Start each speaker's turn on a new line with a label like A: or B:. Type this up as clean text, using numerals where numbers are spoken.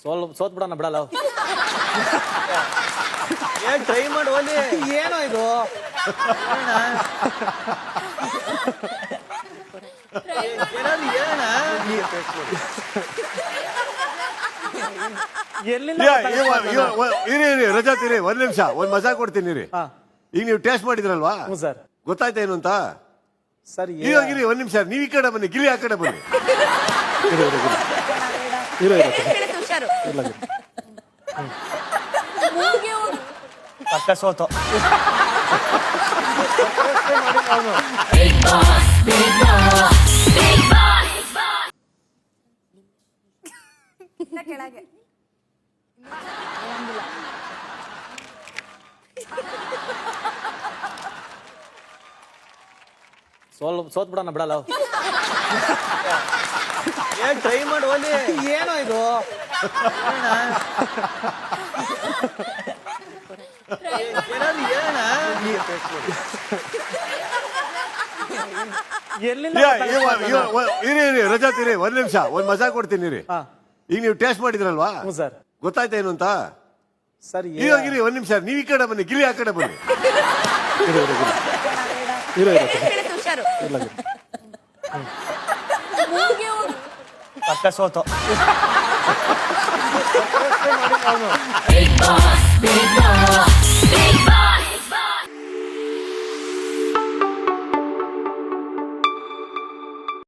A: ಸೋತ್ ಬಿಡೋಣ ಬಿಡಲ್ಲ.
B: ಏನ್ ಟ್ರೈ ಮಾಡಿ ಹೋಲಿ.
A: ಏನೋ ಇದು
B: ಏನಾದ್ರು ಹೇಳಣ.
A: ಎಲ್ಲಿಂದ
C: ಇರಿ ರಜತ್ ಇರಿ, ಒಂದ್ ನಿಮಿಷ ಒಂದ್ ಮಜಾ ಕೊಡ್ತೀನಿ ಇರಿ. ಈಗ ನೀವು ಟೇಸ್ಟ್ ಮಾಡಿದ್ರಲ್ವಾ,
A: ಸರ್
C: ಗೊತ್ತಾಯ್ತಾ ಏನು ಅಂತ?
A: ಸರ್
C: ಇರಿ ಒಂದ್ ನಿಮಿಷ, ನೀವ್ ಈ ಕಡೆ ಬನ್ನಿ, ಗಿಲಿ ಆ ಕಡೆ ಬನ್ನಿ.
A: ಪಕ್ಕ ಸೋತು.
D: ಕೆಳಗೆ
A: ಸೋತ್ ಬಿಡೋಣ ಬಿಡಲ್ಲ.
B: ಏನ್ ಟ್ರೈ ಮಾಡಿ ಹೋಲಿ.
A: ಏನೋ ಇದು
B: ಏನಾದ್ರು ಹೇಳಣ.
A: ಎಲ್ಲಿಂದ
C: ಇರಿ ರಜತ್ ಇರಿ, ಒಂದ್ ನಿಮಿಷ ಒಂದ್ ಮಜಾ ಕೊಡ್ತೀನಿ ಇರಿ. ಈಗ ನೀವು ಟೇಸ್ಟ್ ಮಾಡಿದ್ರಲ್ವಾ,
A: ಸರ್
C: ಗೊತ್ತಾಯ್ತಾ ಏನು ಅಂತ?
A: ಸರ್
C: ಇರಿ ಒಂದ್ ನಿಮಿಷ, ನೀವ್ ಈ ಕಡೆ ಬನ್ನಿ, ಗಿಲಿ ಆ ಕಡೆ ಬನ್ನಿ.
A: ಪಕ್ಕ ಸೋತು.
E: Big boss, big boss, big boss.